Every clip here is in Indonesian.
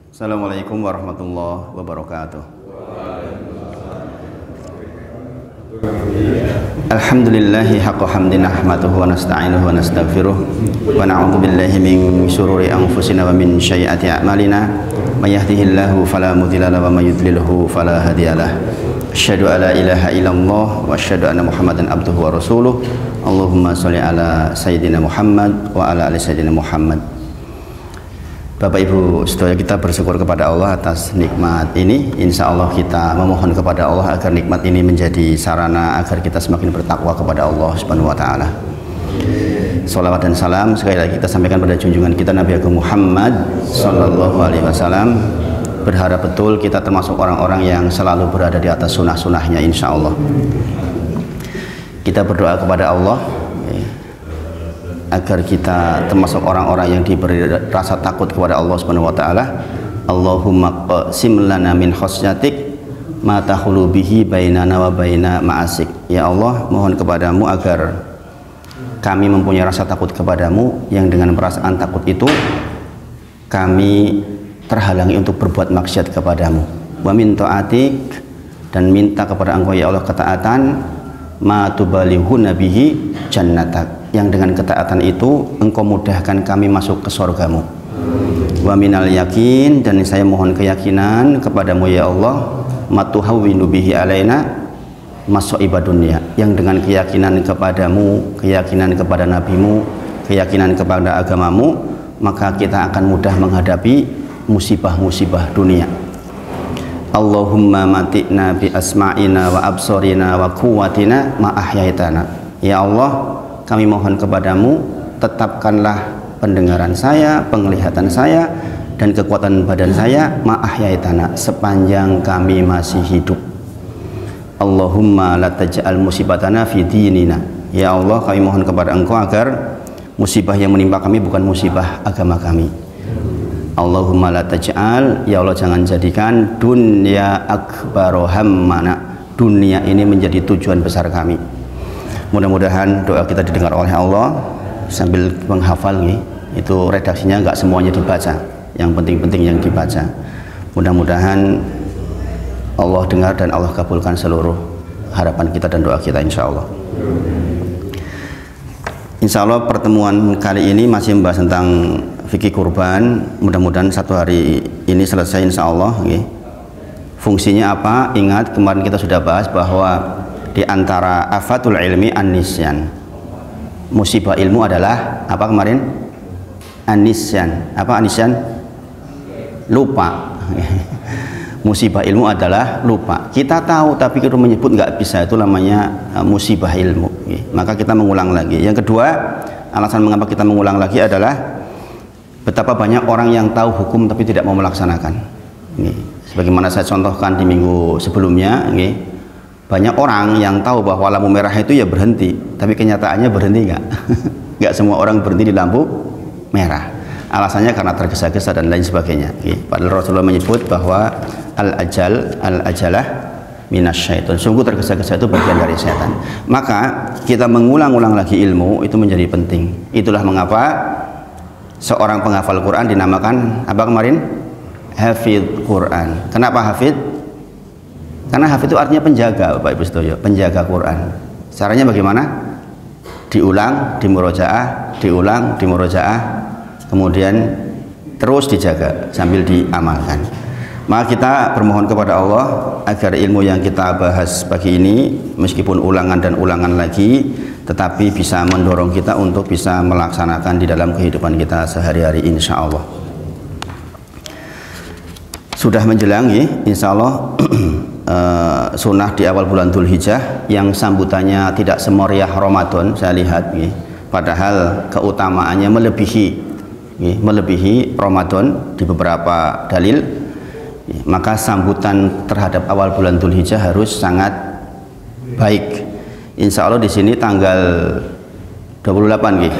Assalamualaikum warahmatullahi wabarakatuh. Alhamdulillahi haqqa hamdi nahmaduhu wa nasta'inuhu wa nastaghfiruh wa na'udzu billahi min syururi anfusina wa min sayyiati a'malina may yahdihillahu fala mudilla lahu wa may yudlilhu fala hadiyalah. Asyhadu an la ilaha illallah wa asyhadu anna Muhammadan abduhu wa rasuluh. Allahumma sholli ala sayyidina Muhammad wa ala ali sayyidina Muhammad. Bapak Ibu saudara, kita bersyukur kepada Allah atas nikmat ini. Insya Allah kita memohon kepada Allah agar nikmat ini menjadi sarana agar kita semakin bertakwa kepada Allah Subhanahu wa Ta'ala. Salawat dan salam sekali lagi kita sampaikan pada junjungan kita Nabi Agung Muhammad Sallallahu Alaihi Wasallam. Berharap betul kita termasuk orang-orang yang selalu berada di atas sunnah-sunnahnya, insya Allah. Kita berdoa kepada Allah agar kita termasuk orang-orang yang diberi rasa takut kepada Allah Subhanahu wa Ta'ala. Allahumma qsim lana min khosyatik ma tahulu bihi bainana wa baina ma'asik. Ya Allah, mohon kepadamu agar kami mempunyai rasa takut kepadamu yang dengan perasaan takut itu kami terhalangi untuk berbuat maksiat kepadamu. Wa min ta'atik, dan minta kepada Engkau ya Allah ketaatan ma tubalihuna bihi jannatak, yang dengan ketaatan itu Engkau mudahkan kami masuk ke surgamu. Wa minal yakin, dan saya mohon keyakinan kepadamu ya Allah matuhawwinu bihi alaina masaiba dunya, yang dengan keyakinan kepadamu, keyakinan kepada nabimu, keyakinan kepada agamamu, maka kita akan mudah menghadapi musibah-musibah dunia. Allahumma mati'na bi asma'ina wa absorina wa quwwatina ma ahyaitana. Ya Allah, kami mohon kepadamu, tetapkanlah pendengaran saya, penglihatan saya, dan kekuatan badan saya ma ahyaitana, sepanjang kami masih hidup. Allahumma la taj'al musibatana fi dinina. Ya Allah, kami mohon kepada Engkau agar musibah yang menimpa kami bukan musibah agama kami. Allahumma la taj'al, ya Allah jangan jadikan dunya akbaru hammana, dunia ini menjadi tujuan besar kami. Mudah-mudahan doa kita didengar oleh Allah. Sambil menghafal nih, itu redaksinya nggak semuanya dibaca, yang penting-penting yang dibaca. Mudah-mudahan Allah dengar dan Allah kabulkan seluruh harapan kita dan doa kita, insya Allah. Insya Allah pertemuan kali ini masih membahas tentang fikih kurban. Mudah-mudahan satu hari ini selesai, insya Allah. Fungsinya apa? Ingat kemarin kita sudah bahas bahwa di antara afatul ilmi an-nisyan, musibah ilmu adalah apa kemarin? An-nisyan. Apa an-nisyan? Lupa. Musibah ilmu adalah lupa. Kita tahu tapi kita menyebut nggak bisa, itu namanya musibah ilmu. Maka kita mengulang lagi. Yang kedua, alasan mengapa kita mengulang lagi adalah betapa banyak orang yang tahu hukum tapi tidak mau melaksanakan. Sebagaimana saya contohkan di minggu sebelumnya, banyak orang yang tahu bahwa lampu merah itu ya berhenti, tapi kenyataannya berhenti nggak? Nggak semua orang berhenti di lampu merah. Alasannya karena tergesa-gesa dan lain sebagainya. Padahal Rasulullah menyebut bahwa al-ajalah minasyaiton. Sungguh tergesa-gesa itu bagian dari setan. Maka kita mengulang-ulang lagi ilmu itu menjadi penting. Itulah mengapa seorang penghafal Quran dinamakan apa kemarin? Hafidh Quran. Kenapa hafidh? Karena hafidh itu artinya penjaga, Bapak Ibu saudara, penjaga Quran. Caranya bagaimana? Diulang, dimurojaah, diulang, dimurojaah, kemudian terus dijaga sambil diamalkan. Maka kita bermohon kepada Allah agar ilmu yang kita bahas pagi ini, meskipun ulangan dan ulangan lagi, tetapi bisa mendorong kita untuk bisa melaksanakan di dalam kehidupan kita sehari-hari, insya Allah. Sudah menjelang ya, insya Allah sunnah di awal bulan Dzulhijjah yang sambutannya tidak semeriah Ramadan, saya lihat ya. Padahal keutamaannya melebihi Ramadan di beberapa dalil. Maka sambutan terhadap awal bulan Dzulhijjah harus sangat baik. Insya Allah di sini tanggal 28 nggih.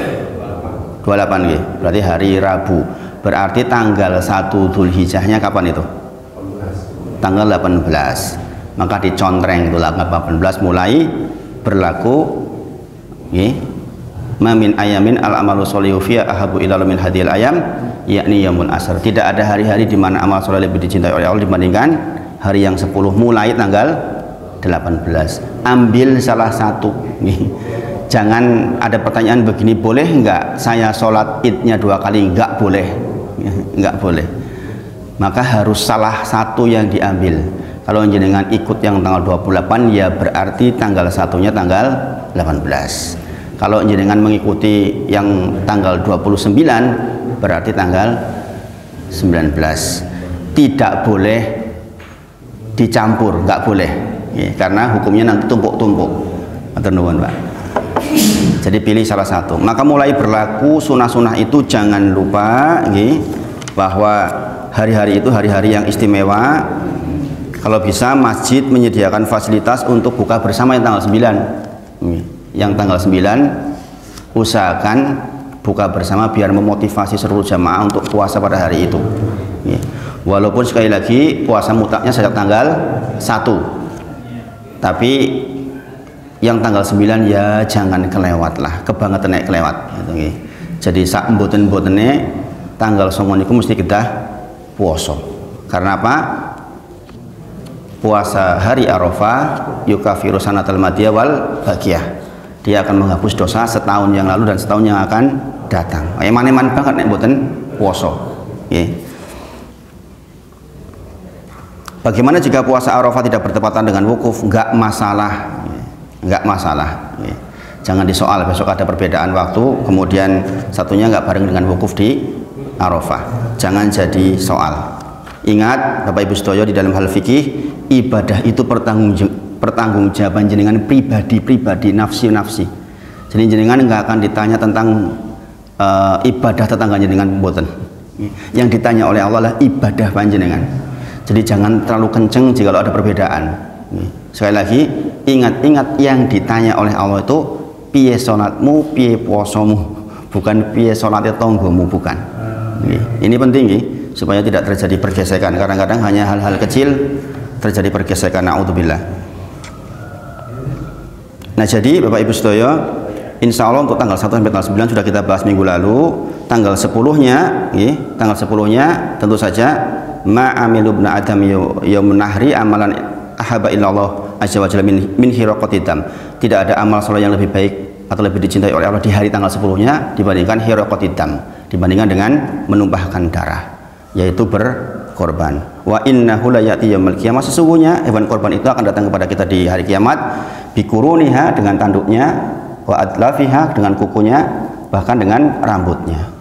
28 nggih. Berarti hari Rabu. Berarti tanggal 1 Dzulhijjahnya kapan itu? Tanggal 18. Maka dicontreng itu tanggal 18 mulai berlaku nggih. Ma min ayamin al amalu sholihu fiha ahabu ila min hadhil ayam yakni yaumul asr. Tidak ada hari-hari di mana amal soleh lebih dicintai oleh Allah dibandingkan hari yang 10 mulai tanggal 18. Ambil salah satu. Jangan ada pertanyaan begini, boleh enggak saya sholat idnya 2 kali? Enggak boleh. Enggak boleh. Maka harus salah satu yang diambil. Kalau jenengan ikut yang tanggal 28, ya berarti tanggal satunya tanggal 18. Kalau jenengan mengikuti yang tanggal 29, berarti tanggal 19. Tidak boleh dicampur, nggak boleh ya, karena hukumnya nanti tumpuk-tumpuk. Matur nuwun, Pak. Jadi pilih salah satu. Maka mulai berlaku sunah-sunah itu jangan lupa ya, bahwa hari-hari itu hari-hari yang istimewa. Kalau bisa masjid menyediakan fasilitas untuk buka bersama yang tanggal 9. Yang tanggal 9 usahakan buka bersama biar memotivasi seluruh jamaah untuk puasa pada hari itu. Walaupun sekali lagi puasa mutlaknya sejak tanggal 1. Tapi yang tanggal 9 ya jangan kelewat lah, kebangetan naik kelewat. Jadi sak mboten-mbotene tanggal 9 itu mesti kita puasa. Karena apa? Puasa hari Arafah yukafiru sanatal madiyah wal baqiyah. Dia akan menghapus dosa setahun yang lalu dan setahun yang akan datang. Eman-eman banget nek mboten puasa. Bagaimana jika puasa Arafah tidak bertepatan dengan wukuf? Enggak masalah. Enggak masalah. Jangan disoal besok ada perbedaan waktu, kemudian satunya enggak bareng dengan wukuf di Arafah. Jangan jadi soal. Ingat Bapak Ibu sedaya, di dalam hal fikih ibadah itu pertanggungjawaban jenengan pribadi, nafsi. Jadi jenengan nggak akan ditanya tentang ibadah tetangga jenengan mboten. Yang ditanya oleh Allah adalah ibadah panjenengan. Jadi jangan terlalu kenceng jika ada perbedaan. Sekali lagi ingat yang ditanya oleh Allah itu piye salatmu, piye puasamu, bukan piye salatnya tonggomu, bukan. Ini penting supaya tidak terjadi pergesekan. Kadang-kadang hanya hal-hal kecil terjadi pergesekan, naudzubillah. Nah, jadi Bapak Ibu sedaya, insya Allah untuk tanggal 1 sampai tanggal 9 sudah kita bahas minggu lalu. Tanggal 10-nya tentu saja ma'amilu ibn adam yaumun nahri amalan ahaba illallah azza wa jalla min hiraqatidam. Tidak ada amal saleh yang lebih baik atau lebih dicintai oleh Allah di hari tanggal 10-nya dibandingkan hiraqatidam, dibandingkan dengan menumpahkan darah, yaitu berkorban. Wa innahu la ya'ti yaumil qiyamah, sesungguhnya hewan korban itu akan datang kepada kita di hari kiamat, bikuruniha dengan tanduknya, wa adlafiha dengan kukunya, bahkan dengan rambutnya.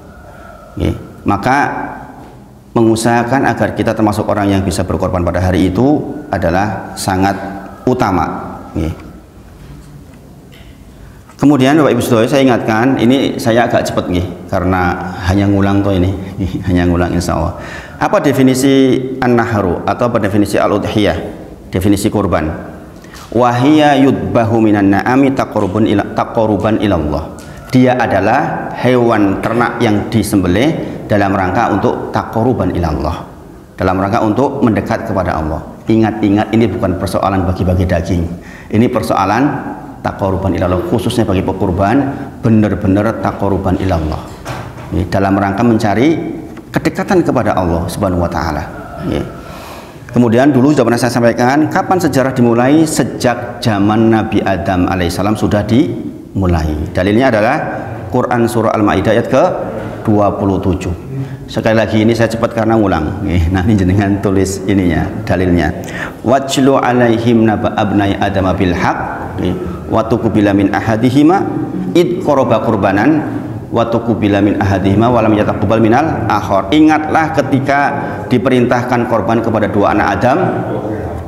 Maka mengusahakan agar kita termasuk orang yang bisa berkorban pada hari itu adalah sangat utama. Kemudian Bapak Ibu Saudara, saya ingatkan, ini saya agak cepat karena hanya ngulang toh ini, hanya ngulang insya Allah. Apa definisi an-nahru atau apa definisi al-udhiyah? Definisi kurban. Wahiyya yudbahu minan na'ami taqarruban ilallah. Dia adalah hewan ternak yang disembelih dalam rangka untuk taqarruban ilallah, dalam rangka untuk mendekat kepada Allah. Ingat-ingat, ini bukan persoalan bagi-bagi daging, ini persoalan taqarruban ilallah, khususnya bagi pekurban, benar-benar taqarruban ilallah, dalam rangka mencari kedekatan kepada Allah Subhanahu wa taala. Kemudian dulu sudah pernah saya sampaikan, kapan sejarah dimulai? Sejak zaman Nabi Adam alaihissalam sudah dimulai. Dalilnya adalah Quran surah Al-Maidah ayat ke-27. Sekali lagi ini saya cepat karena ngulang. Nanti jenengan tulis ininya, dalilnya. Wajlu alaihim naba abnai adama bil haq wa tuqbila min ahadihima id qurba qurbanan wa tuqbila min ahadihima wa lam yataqabbal minal akhar. Ingatlah ketika diperintahkan korban kepada dua anak Adam,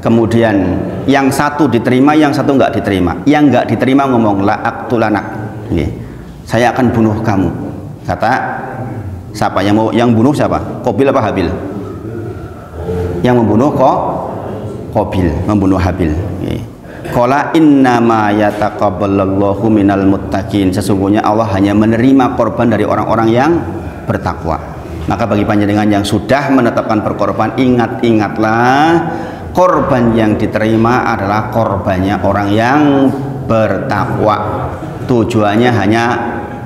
kemudian yang satu diterima, yang satu enggak diterima. Yang enggak diterima ngomong la aqtulanak, saya akan bunuh kamu. Kata siapa yang bunuh? Siapa? Qabil apa Habil? Yang membunuh Qabil, membunuh Habil. Qala innama yataqabbalallahu minal muttaqin. Sesungguhnya Allah hanya menerima korban dari orang-orang yang bertakwa. Maka bagi panjenengan yang sudah menetapkan berkorban, ingat-ingatlah korban yang diterima adalah korbannya orang yang bertakwa. Tujuannya hanya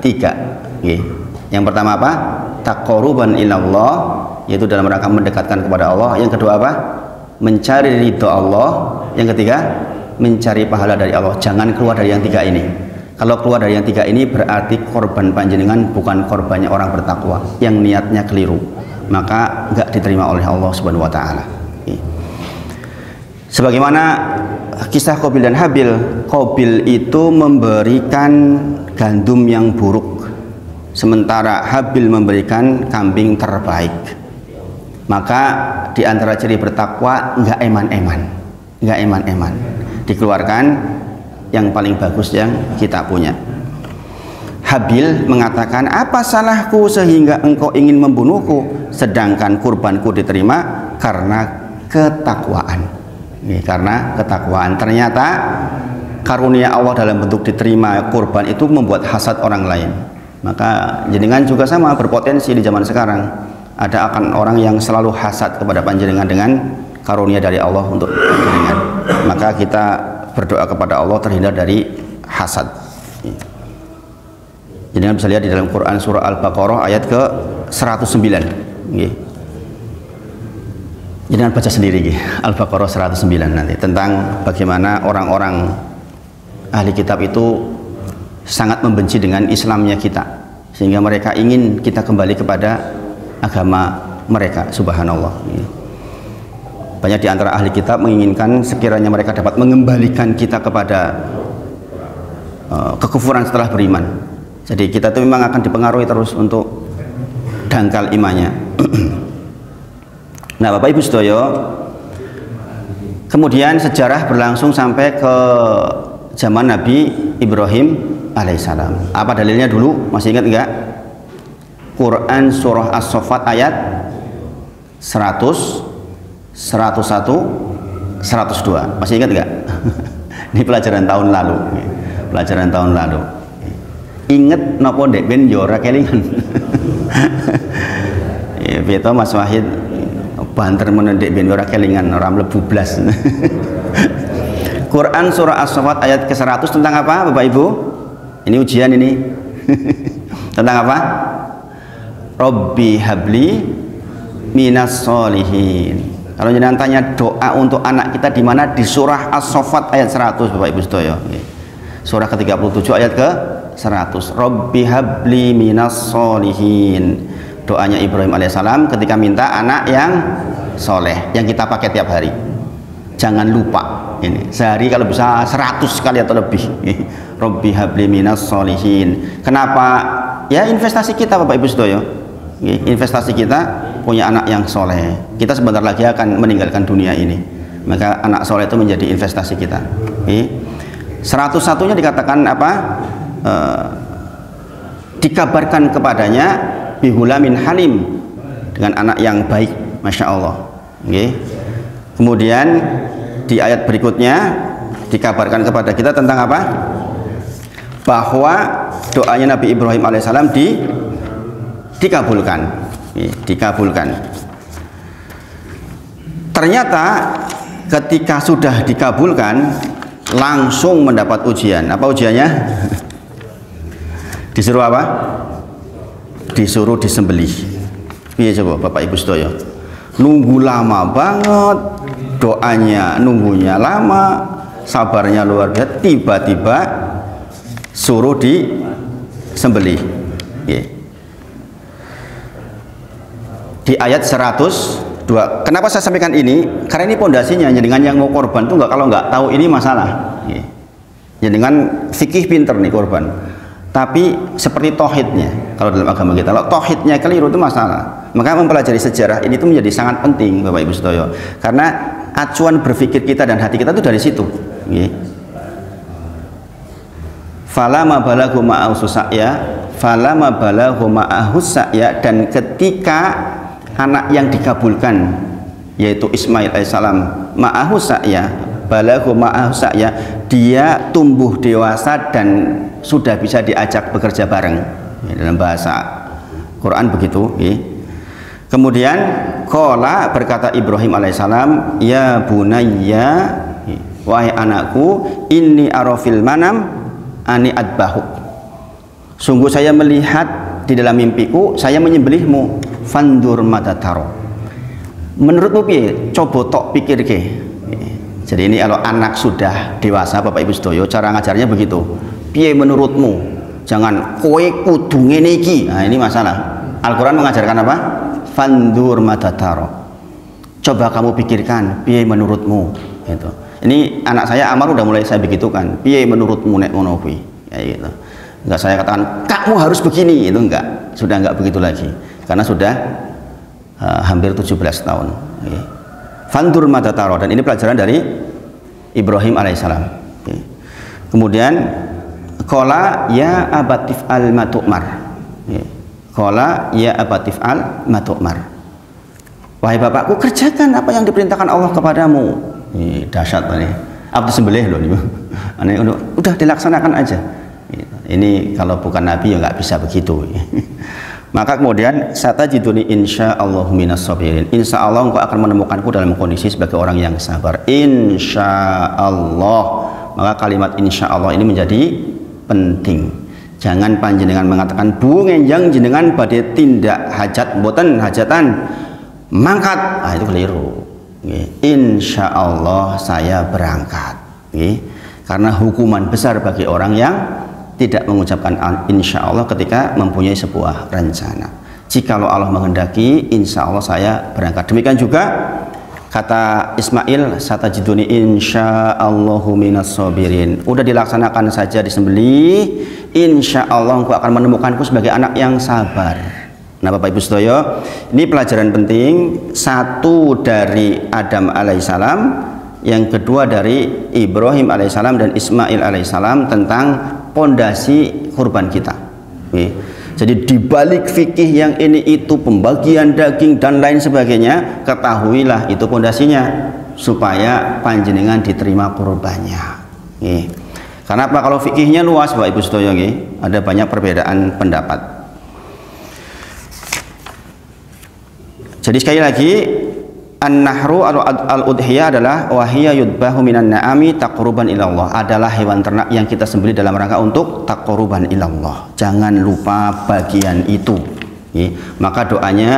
3. Yang pertama apa? taqarruban ilallah, yaitu dalam rangka mendekatkan kepada Allah. Yang kedua apa? Mencari ridho Allah. Yang ketiga, mencari pahala dari Allah. Jangan keluar dari yang tiga ini. Kalau keluar dari yang tiga ini berarti korban panjenengan bukan korbannya orang bertakwa yang niatnya keliru, maka enggak diterima oleh Allah Subhanahu wa taala. Sebagaimana kisah Qabil dan Habil, Qabil itu memberikan gandum yang buruk, sementara Habil memberikan kambing terbaik. Maka di antara ciri bertakwa enggak eman-eman, dikeluarkan yang paling bagus yang kita punya. Habil mengatakan, apa salahku sehingga engkau ingin membunuhku, sedangkan kurbanku diterima karena ketakwaan. Karena ketakwaan. Ternyata karunia Allah dalam bentuk diterima kurban itu membuat hasad orang lain. Maka jenengan juga sama, berpotensi di zaman sekarang ada akan orang yang selalu hasad kepada panjenengan dengan karunia dari Allah untuk panjenengan. Maka kita berdoa kepada Allah terhindar dari hasad. Jenengan bisa lihat di dalam Quran surah Al-Baqarah ayat ke 109. Jangan baca sendiri Al-Baqarah 109 nanti tentang bagaimana orang-orang ahli kitab itu sangat membenci dengan Islamnya kita, sehingga mereka ingin kita kembali kepada agama mereka. Subhanallah. Banyak di antara ahli kitab menginginkan sekiranya mereka dapat mengembalikan kita kepada kekufuran setelah beriman. Jadi kita itu memang akan dipengaruhi terus untuk dangkal imannya. Nah, Bapak Ibu sedaya, kemudian sejarah berlangsung sampai ke zaman Nabi Ibrahim alaihissalam. Apa dalilnya dulu? Masih ingat enggak? Quran surah As-Saffat ayat 100, 101, 102. Masih ingat enggak? Ini pelajaran tahun lalu. Pelajaran tahun lalu. Ingat napa ndek ben yo ora kelingan. Ya, beto Mas Wahid banter menendek ben ora kelingan, ora mlebu blas. Quran surah As-Saffat ayat ke-100 tentang apa, Bapak Ibu? Ini ujian ini. Tentang apa? Rabbi habli minas solihin. Kalau jangan tanya doa untuk anak kita di mana, di surah As-Saffat ayat 100, Bapak Ibu sedaya. Surah ke-37 ayat ke-100. Rabbi habli minas solihin. Doanya Ibrahim alaihissalam ketika minta anak yang soleh, yang kita pakai tiap hari. Jangan lupa ini, sehari kalau bisa 100 kali atau lebih. Rabbi habli minas solihin. Kenapa? Ya investasi kita, Bapak Ibu sedaya. Investasi kita punya anak yang soleh. Kita sebentar lagi akan meninggalkan dunia ini, maka anak soleh itu menjadi investasi kita. 101-nya dikatakan apa? Dikabarkan kepadanya bihulamin halim, dengan anak yang baik, Masya Allah. Kemudian di ayat berikutnya dikabarkan kepada kita tentang apa? Bahwa doanya Nabi Ibrahim alaihissalam dikabulkan. Dikabulkan. Ternyata ketika sudah dikabulkan langsung mendapat ujian. Apa ujiannya? Disuruh apa? Disuruh disembelih. Iya coba Bapak Ibu sedaya. Nunggu lama banget, doanya nunggunya lama, sabarnya luar biasa, tiba-tiba suruh disembelih. Di ayat 102. Kenapa saya sampaikan ini? Karena ini pondasinya. Dengan yang mau korban tuh kalau nggak tahu ini masalah. Dengan fikih pinter nih korban. Tapi seperti tauhidnya, kalau dalam agama kita, kalau tauhidnya keliru itu masalah. Maka mempelajari sejarah ini itu menjadi sangat penting, Bapak Ibu sedaya. Karena acuan berpikir kita dan hati kita itu dari situ. Falama balaghu ma'ahus sa'ya, falama balaghu ma'ahus sa'ya, dan ketika anak yang dikabulkan yaitu Ismail alaihissalam ma'ahus sa'ya, balaghu ma'ahus sa'ya, dia tumbuh dewasa dan sudah bisa diajak bekerja bareng. Dalam bahasa Quran begitu. Kemudian qala, berkata Ibrahim alaihissalam, ya bunayya, wahai anakku, inni arafil manam ani adbahuk, sungguh saya melihat di dalam mimpiku saya menyembelihmu. Fandur madataro. Menurutmu piye? Coba tok pikir ke. Jadi ini kalau anak sudah dewasa Bapak Ibu sedaya, cara ngajarnya begitu. Piye menurutmu? Jangan kowe kudu ngene iki. Nah, ini masalah. Al-Qur'an mengajarkan apa? Fandur madataro. Coba kamu pikirkan, piye menurutmu? Gitu. Ini anak saya Amar udah mulai saya begitukan. Piye menurutmu nek ngono kuwi? Ya gitu. Enggak saya katakan kamu harus begini, itu enggak. Sudah enggak begitu lagi. Karena sudah hampir 17 tahun. Okay. Fandur madataro, dan ini pelajaran dari Ibrahim alaihissalam. Okay. Kemudian qala ya abatif al matu'mar. Okay. Qala ya abatif al matu'mar. Wahai bapakku, kerjakan apa yang diperintahkan Allah kepadamu. Ini dahsyat ini. Apa sembelih loh ini. Udah dilaksanakan aja. Ini kalau bukan Nabi ya nggak bisa begitu. Maka kemudian satajiduni insyaallahu minas sabirin. Insyaallah engkau akan menemukanku dalam kondisi sebagai orang yang sabar. Insyaallah. Maka kalimat insyaallah ini menjadi penting. Jangan panjenengan mengatakan bu ngenjang jenengan badhe tindak hajat mboten hajatan mangkat. Ah itu keliru. Insya Allah saya berangkat. Karena hukuman besar bagi orang yang tidak mengucapkan insya Allah ketika mempunyai sebuah rencana. Jikalau Allah menghendaki, insya Allah saya berangkat. Demikian juga kata Ismail, satajiduni insya Allahu minas sabirin. Udah dilaksanakan saja disembelih, insya Allah engkau akan menemukanku sebagai anak yang sabar. Nah Bapak Ibu sedaya, ini pelajaran penting. Satu dari Adam alaihissalam, yang kedua dari Ibrahim alaihissalam dan Ismail alaihissalam tentang pondasi kurban kita. Jadi dibalik fikih yang ini itu pembagian daging dan lain sebagainya, ketahuilah itu pondasinya supaya panjenengan diterima kurbannya. Karena apa? Kalau fikihnya luas Bapak Ibu sedaya, ada banyak perbedaan pendapat. Jadi sekali lagi, an-nahru al-udhiyah adalah wahiyya yudbahu minan na'ami taqruban ilallah, adalah hewan ternak yang kita sembelih dalam rangka untuk taqruban ilallah. Jangan lupa bagian itu. Maka doanya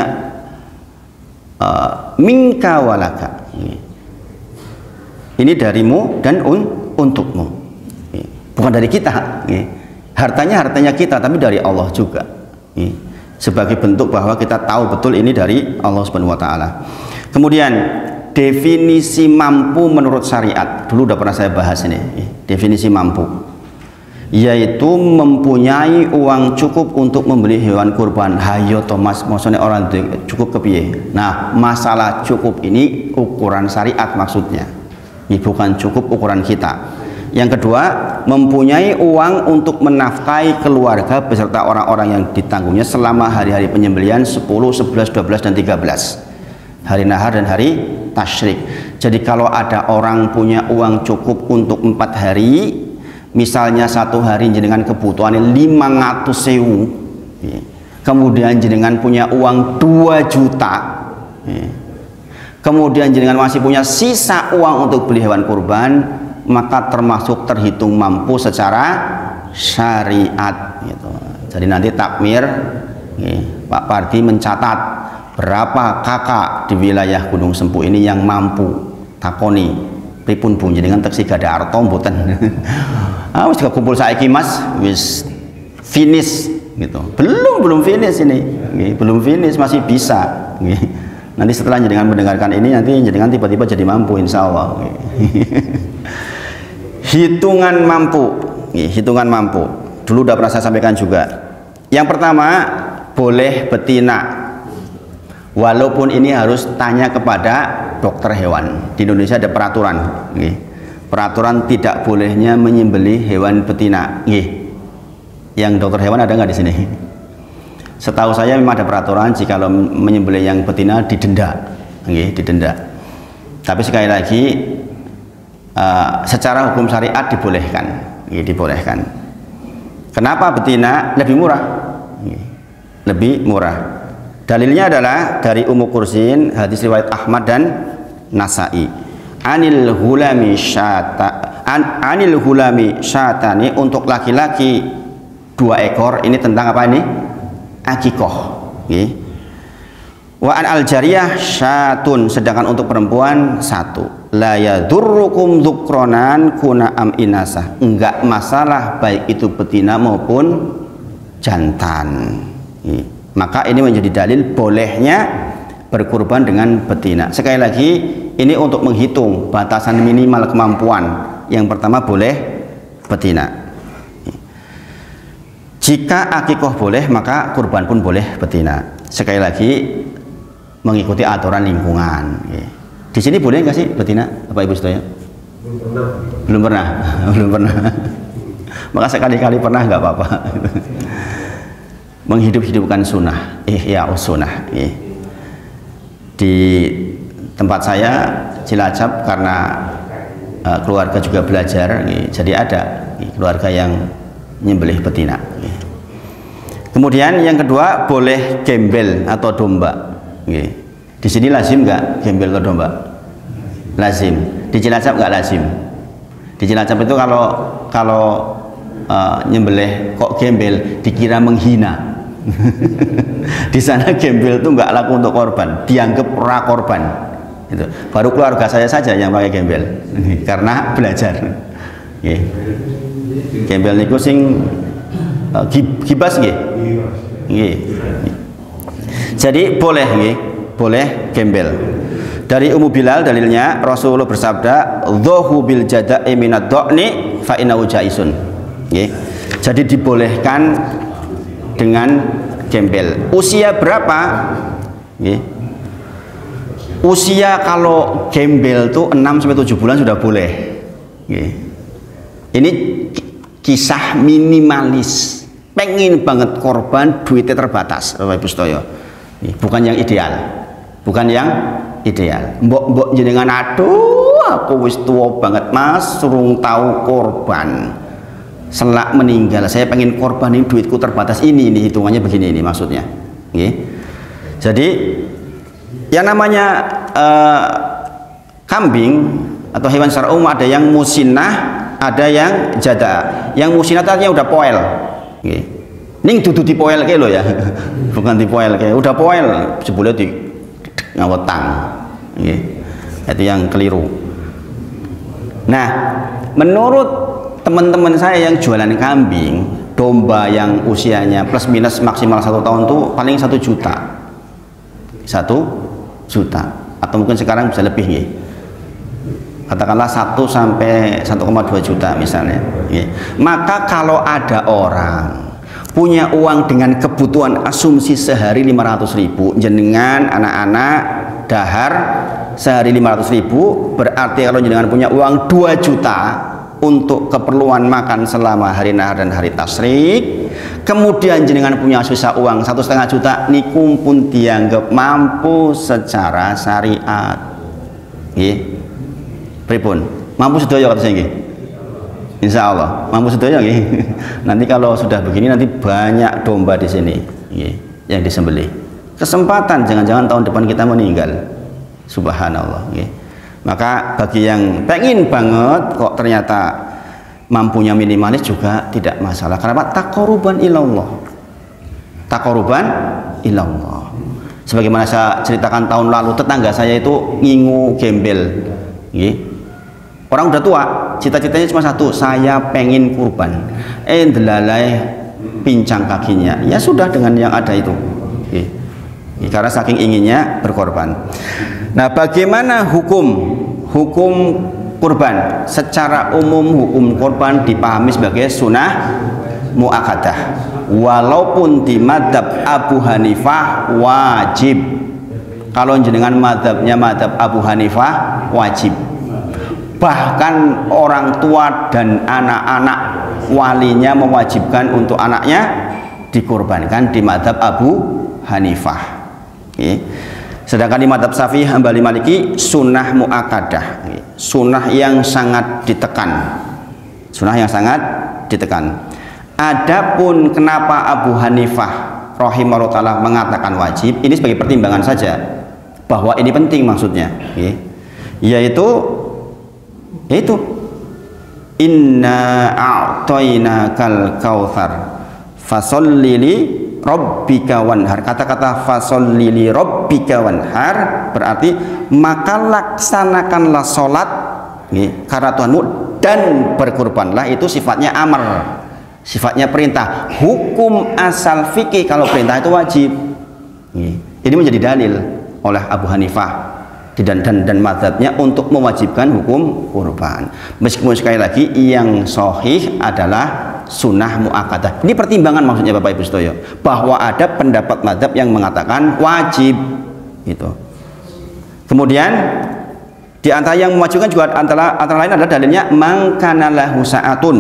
minka walaka. Ini darimu dan untukmu. Bukan dari kita. Hartanya kita, tapi dari Allah juga. Sebagai bentuk bahwa kita tahu betul ini dari Allah Subhanahu wa taala. Kemudian definisi mampu menurut syariat. Dulu udah pernah saya bahas ini. Definisi mampu, yaitu mempunyai uang cukup untuk membeli hewan kurban. Hayo Thomas, maksudnya orang cukup kepiye? Nah, masalah cukup ini ukuran syariat maksudnya. Ini bukan cukup ukuran kita. Yang kedua, mempunyai uang untuk menafkahi keluarga beserta orang-orang yang ditanggungnya selama hari-hari penyembelihan 10, 11, 12, dan 13. Hari nahar dan hari tasyrik. Jadi kalau ada orang punya uang cukup untuk 4 hari, misalnya satu hari jenengan kebutuhannya 500.000, kemudian jenengan punya uang 2 juta, kemudian jenengan masih punya sisa uang untuk beli hewan kurban, maka termasuk terhitung mampu secara syariat gitu. Jadi nanti takmir, Pak Pardi mencatat berapa kakak di wilayah Gunung Sempu ini yang mampu. Takoni pripun Bu jenengan teksi gada arto mboten. Ah wis kumpul saiki Mas, wis finish gitu. Belum finish ini. Belum finish, masih bisa. Nanti setelah jenengan mendengarkan ini, nanti jenengan tiba-tiba jadi mampu insya Allah. Hitungan mampu, hitungan mampu. Dulu udah pernah saya sampaikan juga. Yang pertama, boleh betina. Walaupun ini harus tanya kepada dokter hewan. Di Indonesia ada peraturan, peraturan tidak bolehnya menyembelih hewan betina. Yang dokter hewan ada nggak di sini? Setahu saya memang ada peraturan jika menyembelih yang betina didenda, didenda. Tapi sekali lagi, secara hukum syariat dibolehkan, dibolehkan. Kenapa betina lebih murah? Lebih murah. Dalilnya adalah dari Ummu Kursin, hadis riwayat Ahmad dan Nasai. Anil hulami syatani, untuk laki-laki 2 ekor. Ini tentang apa ini? akikoh. Wa an al-jariyah syatun, sedangkan untuk perempuan satu. La yadurrukum dzukronan kuna am inasah, enggak masalah baik itu betina maupun jantan. Maka ini menjadi dalil bolehnya berkurban dengan betina. Sekali lagi, ini untuk menghitung batasan minimal kemampuan. Yang pertama boleh betina. Jika akikoh boleh, maka kurban pun boleh betina. Sekali lagi, mengikuti aturan lingkungan. Di sini boleh nggak sih betina, Bapak Ibu sedaya? Belum pernah. Belum pernah. Maka sekali-kali pernah nggak apa-apa. Menghidup-hidupkan sunnah, ihya sunnah. Di tempat saya Cilacap, karena keluarga juga belajar, jadi ada keluarga yang nyembelih betina. Kemudian yang kedua, boleh gembel atau domba. Di sini lazim nggak gembel atau domba? Lazim. Di Cilacap nggak lazim. Di Cilacap itu kalau nyembelih kok gembel, dikira menghina. Di sana gembel itu nggak laku untuk korban, dianggap pra korban. Itu baru keluarga saya saja yang pakai gembel karena belajar. Gembel niku sing gibas nggih. Jadi boleh nggih, boleh gembel. Dari Ummu Bilal dalilnya Rasulullah bersabda, "Dhohu bil jada'i minad dha'ni fa innahu jaisun." Jadi dibolehkan dengan gembel. Usia berapa? Usia kalau gembel tuh 6 sampai 7 bulan sudah boleh. Ini kisah minimalis. Pengen banget korban, duitnya terbatas, Bapak Ibu sedaya. Bukan yang ideal. Bukan yang ideal. Mbok jenengan, aduh aku wis tua banget Mas, surung tahu korban. Selak meninggal, saya pengen korbanin, duitku terbatas. Ini hitungannya begini, ini maksudnya. Jadi yang namanya kambing atau hewan secara umum ada yang musinah, ada yang jada. Yang musinah artinya udah poel. Ning dudu dipoel ke lo ya, bukan dipoel ke, udah poel sebelum di ngawetang. Itu yang keliru. Nah, menurut teman-teman saya yang jualan kambing, domba yang usianya plus minus maksimal 1 tahun tuh paling 1 juta. 1 juta atau mungkin sekarang bisa lebih ya. Katakanlah 1 sampai 1,2 juta misalnya. Maka kalau ada orang punya uang dengan kebutuhan asumsi sehari 500.000, jenengan anak-anak dahar sehari 500.000, berarti kalau jenengan punya uang 2 juta untuk keperluan makan selama hari nahar dan hari tasyrik, kemudian jenengan punya sisa uang 1,5 juta, niku pun dianggap mampu secara syariat. Pripun? Mampu sedaya kata saya nggih. Insyaallah mampu sedaya nggih. Nanti kalau sudah begini nanti banyak domba di sini yang disembelih. Kesempatan jangan-jangan tahun depan kita meninggal. Subhanallah. Maka bagi yang pengen banget kok ternyata mampunya minimalis juga tidak masalah. Karena taqarruban ilallah. Taqarruban ilallah. Sebagaimana saya ceritakan tahun lalu, tetangga saya itu ngingu gembel. Orang udah tua, cita-citanya cuma satu, saya pengen kurban. Delalai pincang kakinya. Ya sudah dengan yang ada itu. Karena saking inginnya berkorban. Nah, bagaimana hukum kurban? Secara umum hukum kurban dipahami sebagai sunnah muakkadah. Walaupun di madzhab Abu Hanifah wajib. Kalau jenengan madzhabnya madzhab Abu Hanifah wajib. Bahkan orang tua dan anak-anak walinya mewajibkan untuk anaknya dikorbankan di madzhab Abu Hanifah. Sedangkan di madzhab Syafi'i, Hambali, Maliki sunnah muakkadah, sunnah yang sangat ditekan, sunnah yang sangat ditekan. Adapun kenapa Abu Hanifah rahimahullah taala mengatakan wajib, ini sebagai pertimbangan saja bahwa ini penting maksudnya, yaitu inna a'tainakal kautsar fasholli li rabbika wanhar. Kata-kata fasholli li rabbika wanhar berarti maka laksanakanlah sholat karena Tuhanmu dan berkurbanlah. Itu sifatnya amr, sifatnya perintah. Hukum asal fikih kalau perintah itu wajib. Ini menjadi dalil oleh Abu Hanifah dan mazhabnya untuk mewajibkan hukum kurban. Meskipun sekali lagi yang sahih adalah sunnah muakkadah. Ini pertimbangan maksudnya Bapak Ibu Sedoyo, bahwa ada pendapat mazhab yang mengatakan wajib gitu. Kemudian di antara yang mewajibkan juga antara lain adalah dalilnya man kana lahu sa'atun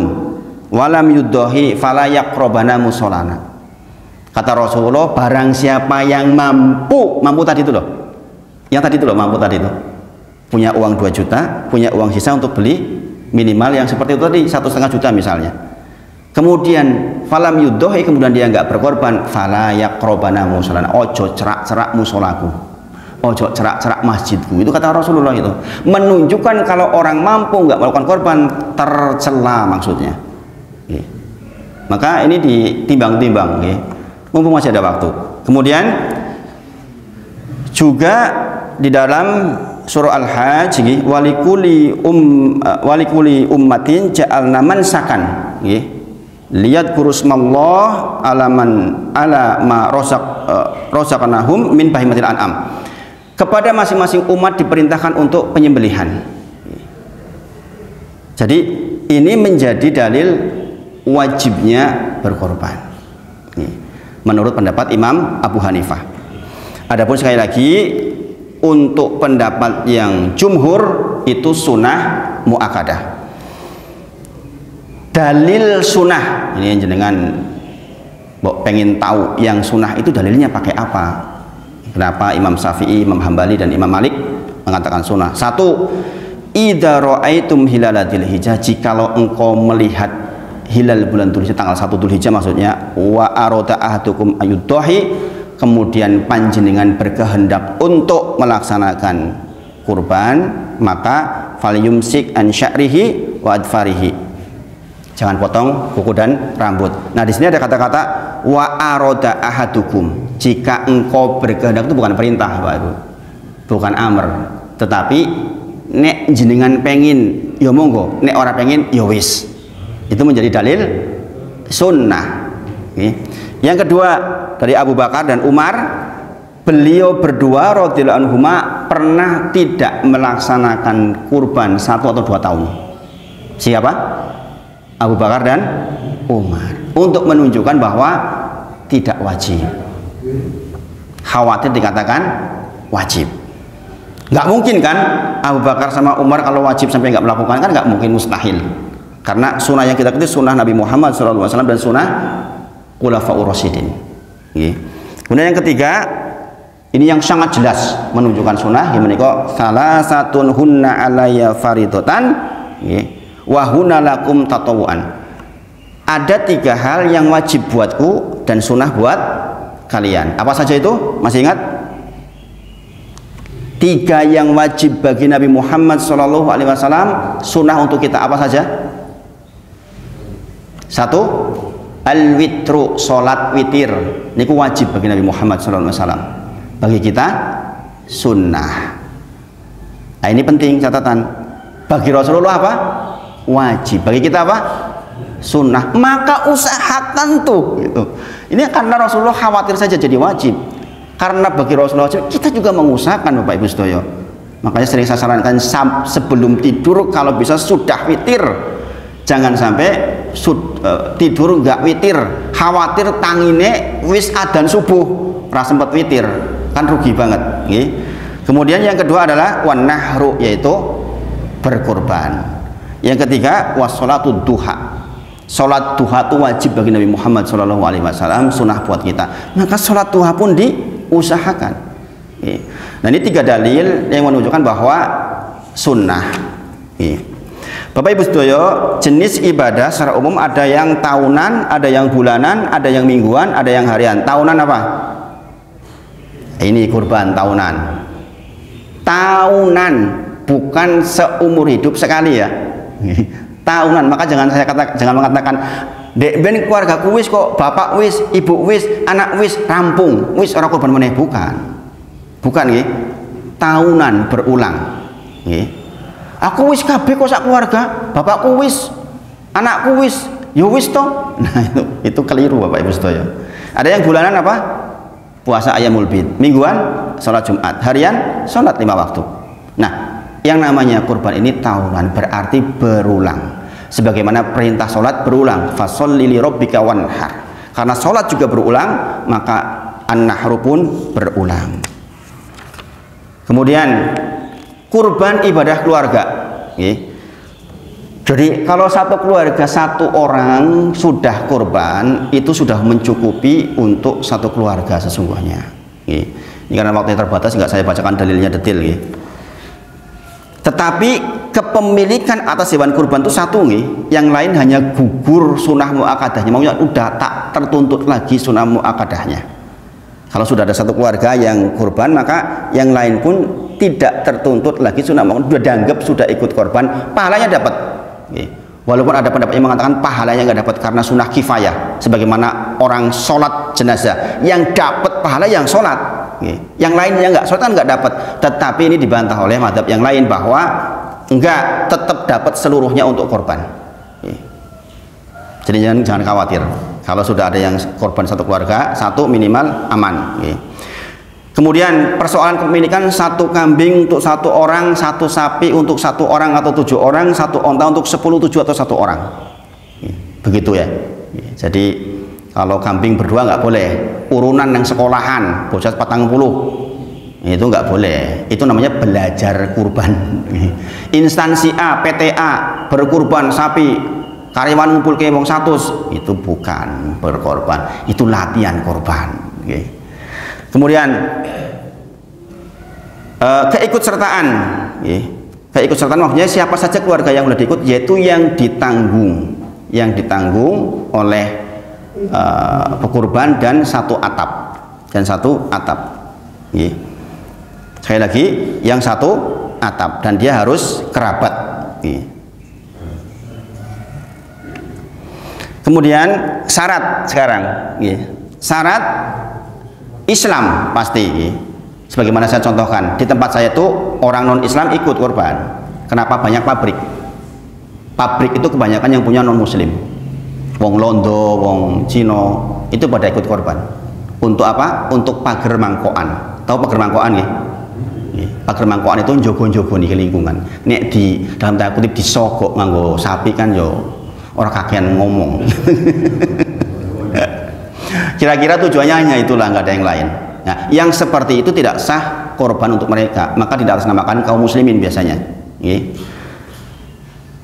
walam yudahi fala yaqrabana musallana. Kata Rasulullah, barang siapa yang mampu tadi itu loh, yang tadi itu loh, mampu tadi itu, punya uang 2 juta, punya uang sisa untuk beli minimal yang seperti itu tadi 1,5 juta misalnya, kemudian falam yudahi, kemudian dia nggak berkorban, fala yaqrabana musallana, ojo cerak-cerak musolaku, ojo cerak-cerak masjidku. Itu kata Rasulullah. Itu menunjukkan kalau orang mampu nggak melakukan korban tercela maksudnya. Maka ini ditimbang-timbang, mumpung masih ada waktu. Kemudian juga di dalam surah Al-Hajj, walikuli ummatin ja'alna mansakan, lihat kurusmallah ala ma rozaqnahum min bahimatil an'am. Kepada masing-masing umat diperintahkan untuk penyembelihan. Jadi ini menjadi dalil wajibnya berkorban menurut pendapat Imam Abu Hanifah. Adapun sekali lagi untuk pendapat yang jumhur itu sunnah muakkadah. Dalil sunnah ini jenengan pengen tahu yang sunnah itu dalilnya pakai apa? Kenapa Imam Syafi'i, Imam Hambali dan Imam Malik mengatakan sunnah? Satu, idza ra'aitum hilala dzulhijjah, jikalau engkau melihat hilal bulan Dzulhijjah tanggal 1 Dzulhijjah maksudnya, wa arada ahadukum ayyudahi, kemudian panjenengan berkehendak untuk melaksanakan kurban, maka falyumsik an sya'rihi wa adfarihi, jangan potong kuku dan rambut. Nah di sini ada kata-kata wa arada ahadukum, jika engkau berkehendak, itu bukan perintah Pak Ibu, bukan amr, tetapi nek jenengan pengin ya monggo, nek ora pengin ya wis. Itu menjadi dalil sunnah. Yang kedua dari Abu Bakar dan Umar, beliau berdua radhiyallahu anhuma pernah tidak melaksanakan kurban 1 atau 2 tahun. Siapa? Abu Bakar dan Umar, untuk menunjukkan bahwa tidak wajib. Khawatir dikatakan wajib. Nggak mungkin kan Abu Bakar sama Umar kalau wajib sampai nggak melakukan, kan nggak mungkin, mustahil. Karena sunnah yang kita ikuti sunnah Nabi Muhammad SAW dan sunnah Khulafaur Rasyidin. Kemudian yang ketiga, ini yang sangat jelas menunjukkan sunnah, yang menika salasatun hunna alayya faridotan wa hunna lakum tatawuan. Ada 3 hal yang wajib buatku dan sunnah buat kalian. Apa saja itu? Masih ingat? 3 yang wajib bagi Nabi Muhammad SAW, sunnah untuk kita apa saja? 1, al-witru, sholat witir. Ini wajib bagi Nabi Muhammad SAW. Bagi kita sunnah. Nah ini penting catatan. Bagi Rasulullah apa? Wajib. Bagi kita apa? Sunnah. Maka usahakan tuh gitu. Ini karena Rasulullah khawatir saja jadi wajib. Karena bagi Rasulullah wajib, kita juga mengusahakan Bapak Ibu Sedoyo. Makanya sering saya sarankan sebelum tidur kalau bisa sudah witir. Jangan sampai tidur nggak witir, khawatir tangine wis adzan subuh ora sempet witir, kan rugi banget. Kemudian yang kedua adalah wan nahru, yaitu berkurban. Yang ketiga washolatu duha. Sholat duha itu wajib bagi Nabi Muhammad SAW, sunnah buat kita. Maka sholat duha pun diusahakan. Nah ini 3 dalil yang menunjukkan bahwa sunnah. Bapak Ibu Sedoyo, jenis ibadah secara umum ada yang tahunan, ada yang bulanan, ada yang mingguan, ada yang harian. Tahunan apa? Ini kurban tahunan. Tahunan, bukan seumur hidup sekali ya. tahunan. Maka jangan mengatakan dek ben keluarga wis kok, bapak wis, ibu wis, anak wis, rampung wis ora kurban meneh, bukan nggih. Tahunan berulang nggih. Aku wis kabeh kok sak keluarga, bapakku wis, anakku wis, yo wis toh. Nah itu keliru Bapak Ibu sedaya. Ada yang bulanan apa? Puasa Ayyamul Bid, mingguan sholat Jumat, harian sholat 5 waktu. Nah, yang namanya kurban ini tahunan, berarti berulang. Sebagaimana perintah sholat berulang, fasholli li rabbika wanhar. Karena sholat juga berulang, maka an-nahru pun berulang. Kemudian kurban ibadah keluarga. Jadi kalau satu keluarga, satu orang sudah kurban, itu sudah mencukupi untuk satu keluarga sesungguhnya. Ini karena waktunya terbatas, nggak saya bacakan dalilnya detail. Tetapi kepemilikan atas hewan kurban itu satu, yang lain hanya gugur sunnah mu'akadahnya. Maksudnya udah tak tertuntut lagi sunnah mu'akadahnya. Kalau sudah ada satu keluarga yang kurban, maka yang lain pun tidak tertuntut lagi sunnah mu'akadahnya. Sudah dianggap sudah ikut korban, pahalanya dapat. Walaupun ada pendapat yang mengatakan pahalanya nggak dapat karena sunnah kifayah, sebagaimana orang sholat jenazah yang dapat pahala yang sholat, yang lainnya nggak sholat kan nggak dapat. Tetapi ini dibantah oleh mazhab yang lain bahwa enggak, tetap dapat seluruhnya untuk korban. Jadi jangan khawatir kalau sudah ada yang korban satu keluarga, satu minimal aman. Kemudian persoalan kepemilikan, satu kambing untuk satu orang, satu sapi untuk satu orang atau 7 orang, satu onta untuk 10, 7 atau 1 orang. Begitu ya. Jadi kalau kambing berdua nggak boleh, urunan yang sekolahan, bocah 40, itu nggak boleh. Itu namanya belajar kurban. Instansi A, PTA berkurban sapi, karyawan ngumpul ke wong 100, itu bukan berkorban, itu latihan korban. Kemudian keikutsertaan, keikutsertaan maksudnya siapa saja keluarga yang sudah diikut, yaitu yang ditanggung oleh pekurban dan satu atap, Sekali lagi, yang satu atap dan dia harus kerabat. Kemudian syarat sekarang, syarat Islam pasti, sebagaimana saya contohkan di tempat saya itu orang non Islam ikut korban. Kenapa? Banyak pabrik itu kebanyakan yang punya non Muslim, wong Londo, wong Cino, itu pada ikut korban. Untuk apa? Untuk pager mangkokan. Tahu pager mangkokan ya? Pager mangkokan itu jogo-jogo nih lingkungan. Nek di dalam tanda kutip disogok nganggo sapi kan yo orang kakean ngomong. Kira-kira tujuannya hanya itulah, nggak ada yang lain. Nah, yang seperti itu tidak sah korban untuk mereka, maka tidak atasnamakan kaum muslimin biasanya.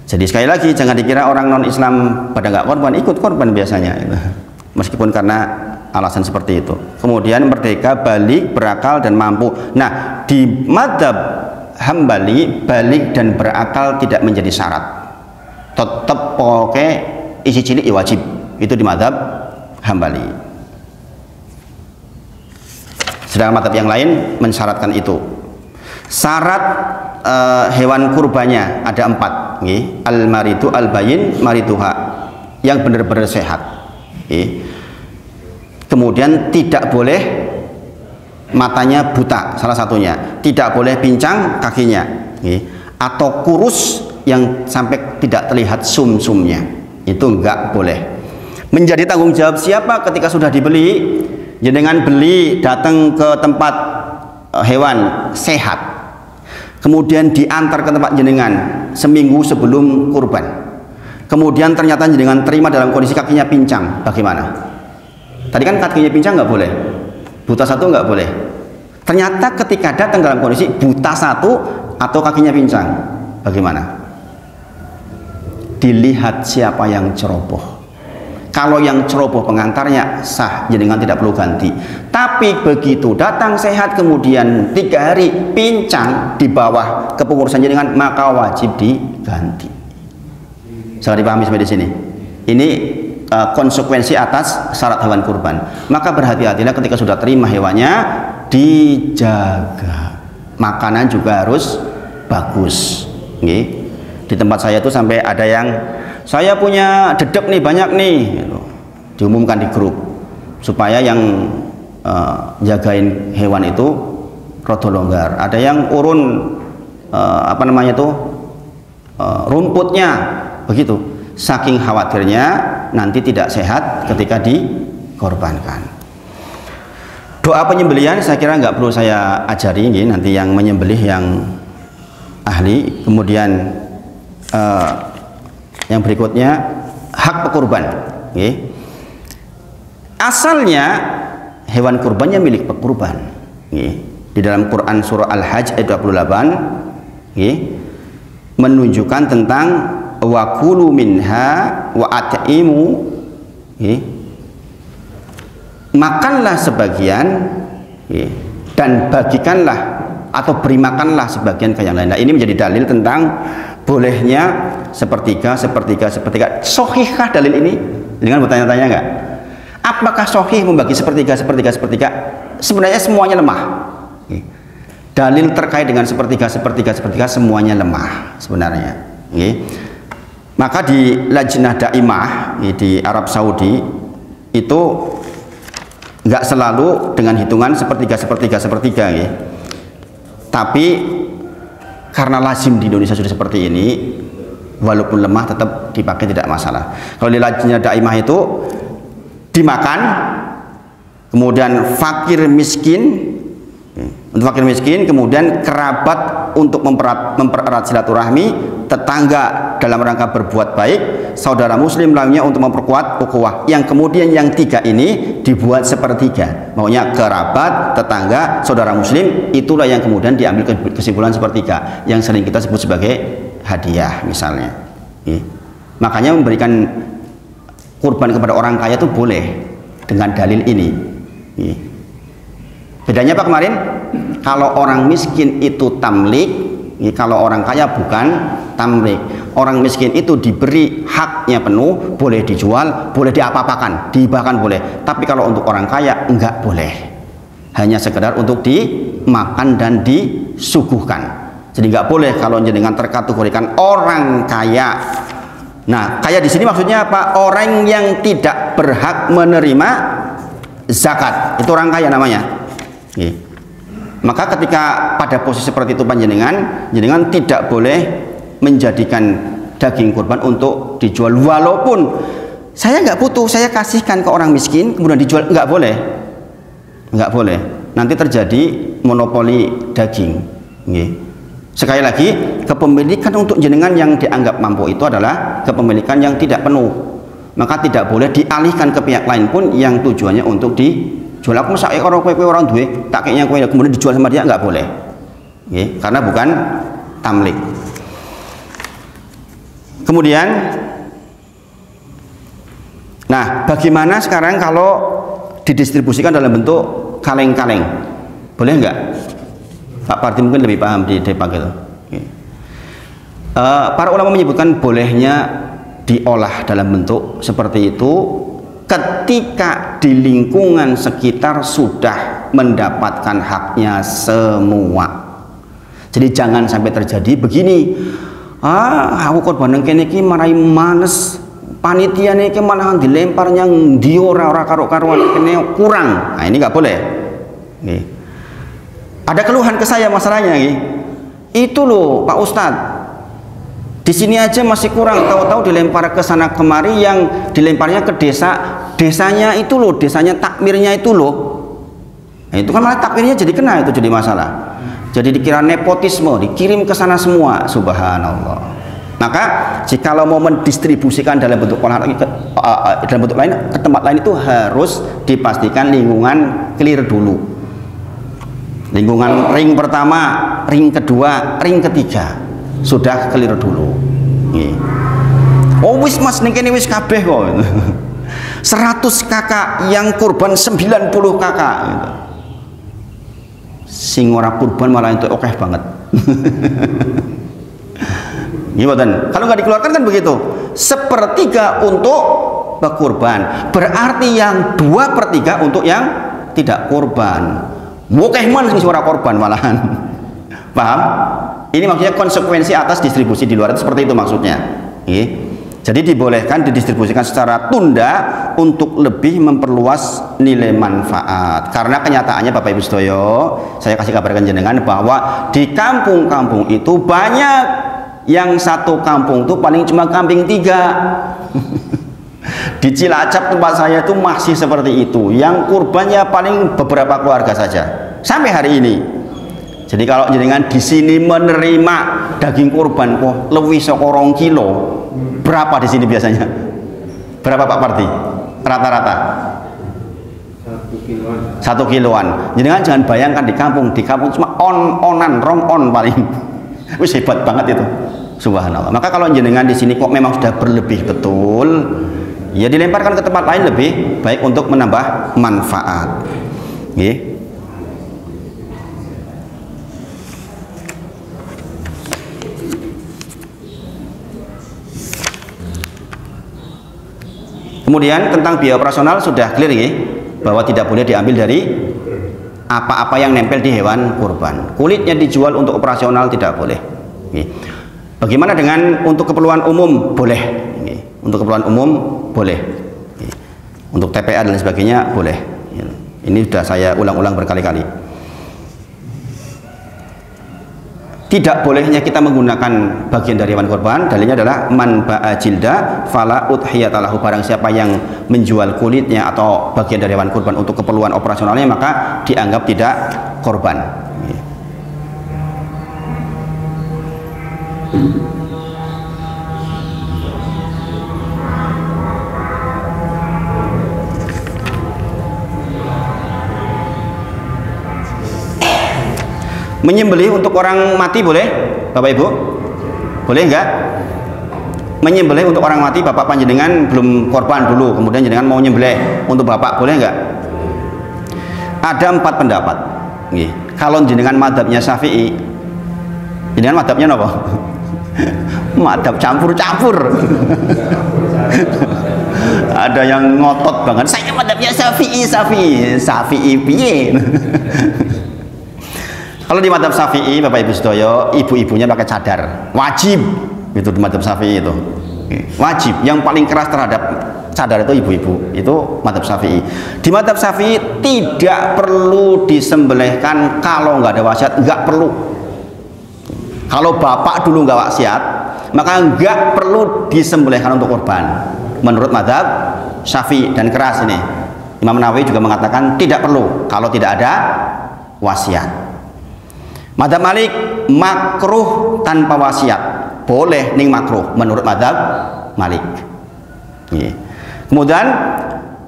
Jadi sekali lagi, jangan dikira orang non Islam pada nggak korban, ikut korban biasanya, meskipun karena alasan seperti itu. Kemudian merdeka, balik, berakal dan mampu. Nah, di mazhab Hambali, balik dan berakal tidak menjadi syarat, tetap pokoknya isi cilik ya wajib. Itu di mazhab Hambali. Sedangkan mazhab yang lain mensyaratkan itu. Syarat hewan kurbannya ada 4, al-maridu, al-bayin, mariduha, yang benar-benar sehat. Kemudian tidak boleh matanya buta, salah satunya. Tidak boleh pincang kakinya, atau kurus yang sampai tidak terlihat sum-sumnya. Itu enggak boleh. Menjadi tanggung jawab siapa ketika sudah dibeli? Jenengan beli, datang ke tempat hewan sehat, kemudian diantar ke tempat jenengan seminggu sebelum kurban, kemudian ternyata jenengan terima dalam kondisi kakinya pincang, bagaimana? Tadi kan kakinya pincang nggak boleh, buta satu nggak boleh. Ternyata ketika datang dalam kondisi buta satu atau kakinya pincang, bagaimana? Dilihat siapa yang ceroboh. Kalau yang ceroboh pengantarnya sah, jenengan tidak perlu ganti. Tapi begitu datang sehat kemudian 3 hari pincang di bawah kepengurusan jenengan, maka wajib diganti. Saya dipahami sampai di sini. Ini konsekuensi atas syarat hewan kurban. Maka berhati-hatilah ketika sudah terima hewannya, dijaga. Makanan juga harus bagus. Di tempat saya itu sampai ada yang saya punya dedek nih banyak nih, gitu. Diumumkan di grup supaya yang jagain hewan itu rada longgar. Ada yang urun rumputnya, begitu. Saking khawatirnya nanti tidak sehat ketika dikorbankan. Doa penyembelihan saya kira nggak perlu saya ajari, nanti yang menyembelih yang ahli. Kemudian yang berikutnya hak pekurban. Asalnya hewan kurbannya milik pekurban. Di dalam Quran surah Al-Hajj ayat 28 menunjukkan tentang wa kulu minha wa at'imu, makanlah sebagian dan bagikanlah atau beri makanlah sebagian ke yang lain. Nah, ini menjadi dalil tentang bolehnya sepertiga. Sahihkah dalil ini? Dengan bertanya-tanya enggak? Apakah sahih membagi sepertiga? Sebenarnya semuanya lemah. Dalil terkait dengan sepertiga semuanya lemah sebenarnya. Maka di Lajnah Daimah di Arab Saudi itu nggak selalu dengan hitungan sepertiga, tapi karena lazim di Indonesia sudah seperti ini, walaupun lemah tetap dipakai, tidak masalah. Kalau di Lajnah Daimah itu dimakan, kemudian fakir miskin, kemudian kerabat untuk mempererat silaturahmi, tetangga dalam rangka berbuat baik, saudara muslim lainnya untuk memperkuat ukhuwah. Yang kemudian yang tiga ini dibuat sepertiga, maunya kerabat, tetangga, saudara muslim, itulah yang kemudian diambil kesimpulan sepertiga, yang sering kita sebut sebagai hadiah misalnya. Makanya memberikan kurban kepada orang kaya itu boleh dengan dalil ini. Bedanya apa kemarin? Kalau orang miskin itu tamlik, kalau orang kaya bukan tamlik. Orang miskin itu diberi haknya penuh, boleh dijual, boleh diapa-apakan, dihibahkan boleh. Tapi kalau untuk orang kaya enggak boleh. Hanya sekedar untuk dimakan dan disuguhkan. Jadi enggak boleh kalau jenengan terkategorikan orang kaya. Nah, kaya di sini maksudnya apa? Orang yang tidak berhak menerima zakat. Itu orang kaya namanya. Maka ketika pada posisi seperti itu jenengan tidak boleh menjadikan daging kurban untuk dijual, walaupun saya nggak butuh, saya kasihkan ke orang miskin kemudian dijual, nggak boleh. Nanti terjadi monopoli daging. Sekali lagi, kepemilikan untuk jenengan yang dianggap mampu itu adalah kepemilikan yang tidak penuh, maka tidak boleh dialihkan ke pihak lain pun yang tujuannya untuk dijual. Aku masa orang duwe tak kayaknya kue kemudian dijual sama dia, nggak boleh, karena bukan tamlik. Kemudian, nah bagaimana sekarang kalau didistribusikan dalam bentuk kaleng-kaleng, boleh nggak? Pak Parti mungkin lebih paham di Depak itu. Para ulama menyebutkan bolehnya diolah dalam bentuk seperti itu ketika di lingkungan sekitar sudah mendapatkan haknya semua. Jadi jangan sampai terjadi begini, aku korban kene iki marai manes, panitia niki malahan dilemparnya diora ora karo-karuan kene kurang. Nah, ini nggak boleh. Ada keluhan ke saya masalahnya itu loh Pak Ustadz, di sini aja masih kurang, tahu-tahu dilempar ke sana kemari, yang dilemparnya ke desanya itu loh, desanya takmirnya itu loh. Nah, itu kan malah takmirnya jadi kena, itu jadi masalah. Jadi dikira nepotisme, dikirim ke sana semua, subhanallah. Maka jikalau mau mendistribusikan dalam bentuk dalam bentuk lain ke tempat lain itu harus dipastikan lingkungan clear dulu. Lingkungan ring pertama, ring kedua, ring ketiga sudah clear dulu. Oh wis mas ning kene wis kabeh kok. 100 kakak yang kurban 90 kakak gitu. Sing ora kurban malah itu oke banget. Gimana? Kalau nggak dikeluarkan kan begitu. 1/3 untuk berkurban, berarti yang 2/3 untuk yang tidak kurban. Oke man sing ora kurban malahan. Paham? Ini maksudnya konsekuensi atas distribusi di luar itu seperti itu maksudnya. Jadi dibolehkan didistribusikan secara tunda untuk lebih memperluas nilai manfaat. Karena kenyataannya Bapak Ibu sedaya, saya kasih kabarkan jenengan bahwa di kampung-kampung itu banyak yang satu kampung itu paling cuma kambing 3. Di Cilacap tempat saya itu masih seperti itu, yang kurbannya paling beberapa keluarga saja sampai hari ini. Jadi kalau jenengan di sini menerima daging kurban kok lebih sekorong kilo, berapa di sini biasanya? Berapa Pak Parti? Rata-rata 1 kiloan. Jenengan jangan bayangkan di kampung cuma on-onan, rong-on paling. Wis hebat banget itu. Subhanallah. Maka kalau jenengan di sini kok memang sudah berlebih betul, ya dilemparkan ke tempat lain lebih baik untuk menambah manfaat. Nggih. Kemudian tentang biaya operasional sudah clear ya, bahwa tidak boleh diambil dari apa-apa yang nempel di hewan kurban. Kulitnya dijual untuk operasional tidak boleh. Bagaimana dengan untuk keperluan umum? Boleh. Untuk keperluan umum boleh. Untuk TPA dan sebagainya boleh. Ini sudah saya ulang-ulang berkali-kali. Tidak bolehnya kita menggunakan bagian dari hewan kurban, dalilnya adalah man ba'a jilda fala udhiyatalahu, barang siapa yang menjual kulitnya atau bagian dari hewan kurban untuk keperluan operasionalnya maka dianggap tidak korban. Menyembelih untuk orang mati boleh, Bapak Ibu? Boleh enggak? Menyembelih untuk orang mati, Bapak panjenengan belum korban dulu, kemudian jenengan mau nyembelih untuk Bapak, boleh enggak? Ada 4 pendapat. Kalau jenengan madhabnya Syafi'i, jenengan madhabnya apa? Madhab campur-campur. Ada yang ngotot banget, saya madhabnya Syafi'i piye? Kalau di madhab Syafi'i, Bapak Ibu sedaya, ibu-ibunya pakai cadar, wajib itu di madhab Syafi'i itu, wajib. Yang paling keras terhadap cadar itu ibu-ibu, itu madhab Syafi'i. Di madhab Syafi'i tidak perlu disembelihkan kalau nggak ada wasiat, nggak perlu. Kalau bapak dulu nggak wasiat, maka nggak perlu disembelihkan untuk korban. Menurut madhab Syafi'i, dan keras ini. Imam Nawawi juga mengatakan tidak perlu kalau tidak ada wasiat. Madhab Malik makruh tanpa wasiat, boleh ning makruh menurut madhab Malik. Kemudian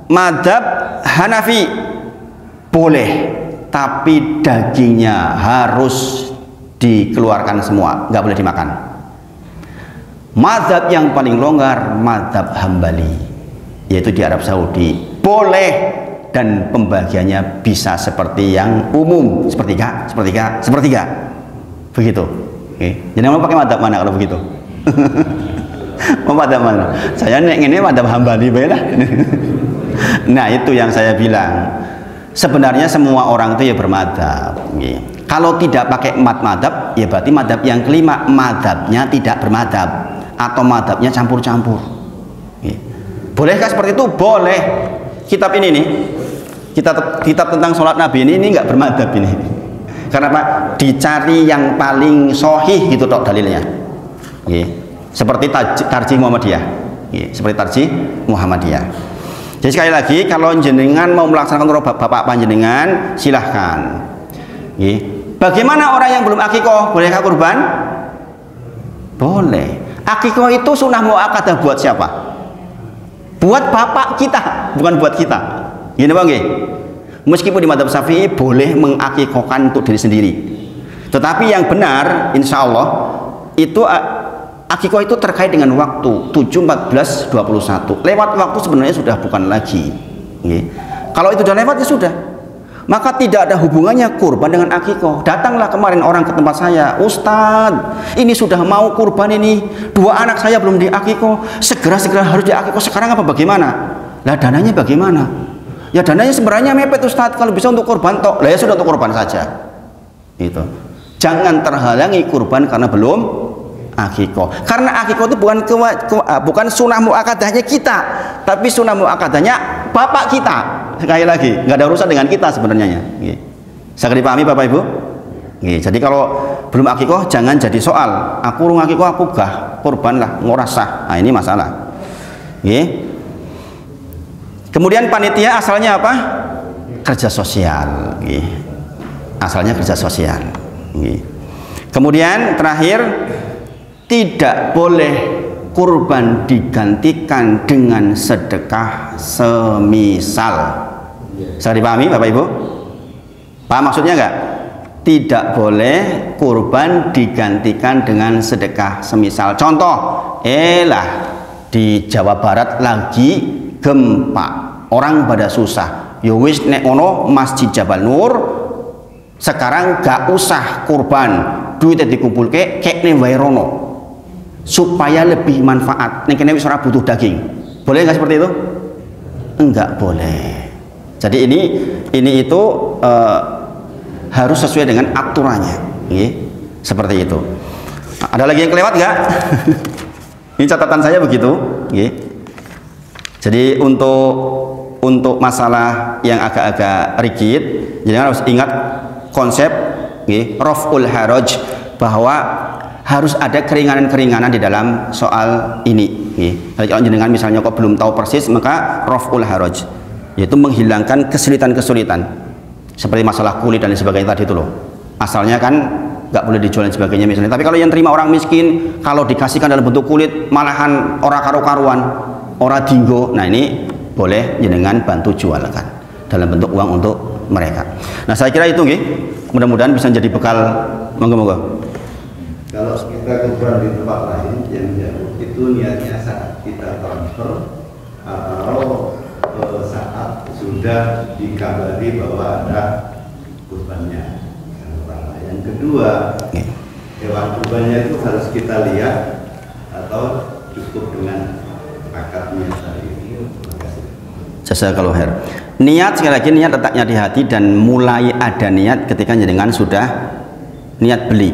madhab Hanafi boleh, tapi dagingnya harus dikeluarkan semua, nggak boleh dimakan. Madhab yang paling longgar madhab Hambali, yaitu di Arab Saudi, boleh, dan pembagiannya bisa seperti yang umum, sepertiga begitu. Jadi mau pakai madhab mana kalau begitu? Mau madhab mana? Saya ini madhab Hambali lah. Nah itu yang saya bilang, sebenarnya semua orang itu ya bermadhab. Kalau tidak pakai madhab, ya berarti madhab yang kelima madhabnya tidak bermadhab atau madhabnya campur-campur. Bolehkah seperti itu? Boleh. Kitab ini nih, kitab tentang sholat Nabi ini nggak bermadhab ini. Karena apa? Dicari yang paling sohih gitu tok dalilnya. Seperti Tarjih Muhammadiyah. Seperti Tarjih Muhammadiyah. Jadi sekali lagi, kalau jenengan mau melaksanakan bapak panjenengan, silahkan. Bagaimana orang yang belum akikoh, bolehkah kurban? Boleh. Akikoh itu sunnah muakkadah buat siapa? Buat bapak kita, bukan buat kita. Gini bang, meskipun di madhab Syafi'i boleh mengakikohkan untuk diri sendiri, tetapi yang benar insya Allah itu akikoh itu terkait dengan waktu 7, 14, 21. Lewat waktu sebenarnya sudah bukan lagi. Kalau itu sudah lewat ya sudah, maka tidak ada hubungannya kurban dengan akikoh. Datanglah kemarin orang ke tempat saya, Ustadz ini sudah mau kurban ini, 2 anak saya belum diakikoh, segera harus diakikoh sekarang apa bagaimana? Lah dananya bagaimana? Ya dananya sebenarnya mepet Ustadz, kalau bisa untuk kurban tok, lah ya sudah untuk kurban saja. Itu. Jangan terhalangi kurban karena belum akikoh. Karena akikoh itu bukan sunnah muakkadahnya kita, tapi sunnah muakkadahnya bapak kita. Sekali lagi, nggak ada urusan dengan kita sebenarnya. Saya dipahami Bapak Ibu? Jadi kalau belum akikoh jangan jadi soal. Aku urung akikoh, aku gah kurban lah, ngorasah. Nah ini masalah. Kemudian panitia asalnya apa? Kerja sosial. Asalnya kerja sosial. Kemudian terakhir, tidak boleh kurban digantikan dengan sedekah semisal. Saya dipahami Bapak Ibu? Paham maksudnya enggak? Tidak boleh kurban digantikan dengan sedekah semisal. Contoh, di Jawa Barat lagi gempa, orang pada susah. Yo wis nek ono Masjid Jabal Nur sekarang gak usah kurban, duitnya dikumpulke kek ning wae rono supaya lebih manfaat. Ning kene wis ora butuh daging. Boleh nggak seperti itu? Enggak boleh. Jadi ini itu harus sesuai dengan aturannya. Seperti itu. Ada lagi yang kelewat nggak? Ini catatan saya begitu. Jadi untuk masalah yang agak-agak rigid, jadi harus ingat konsep raf'ul haraj, bahwa harus ada keringanan-keringanan di dalam soal ini. Kalau jenengan misalnya kok belum tahu persis, maka raf'ul haraj, yaitu menghilangkan kesulitan-kesulitan seperti masalah kulit dan sebagainya tadi itu loh. Asalnya kan nggak boleh dijual dan sebagainya misalnya, tapi kalau yang terima orang miskin, kalau dikasihkan dalam bentuk kulit malahan ora karu-karuan, ora dinggo. Nah ini boleh jenengan bantu jualkan dalam bentuk uang untuk mereka. Nah saya kira itu mudah-mudahan bisa jadi bekal. Monggo-monggo. Kalau kita kurban di tempat lain yang jauh, itu niatnya saat kita transfer atau saat sudah dikabari bahwa ada kurbannya. Yang kedua, hewan kurbannya itu harus kita lihat atau cukup dengan akadnya tadi. Jazakallahu khair. Niat, sekali lagi niat letaknya di hati, dan mulai ada niat ketika jenengan sudah niat beli.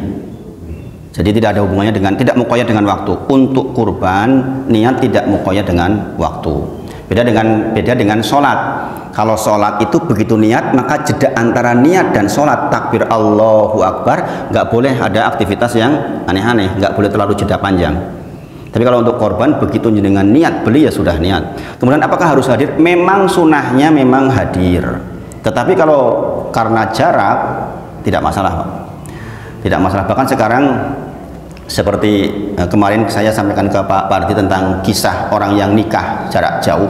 Jadi tidak ada hubungannya dengan, tidak muqayyad dengan waktu. Untuk kurban niat tidak muqayyad dengan waktu. Beda dengan sholat. Kalau sholat itu begitu niat, maka jeda antara niat dan sholat, takbir Allahu Akbar, nggak boleh ada aktivitas yang aneh-aneh, nggak boleh terlalu jeda panjang. Tapi kalau untuk korban, begitu dengan niat beli ya sudah niat. Kemudian apakah harus hadir? Memang sunnahnya memang hadir. Tetapi kalau karena jarak tidak masalah, Pak. Tidak masalah. Bahkan sekarang seperti kemarin saya sampaikan ke Pak Pardi tentang kisah orang yang nikah jarak jauh.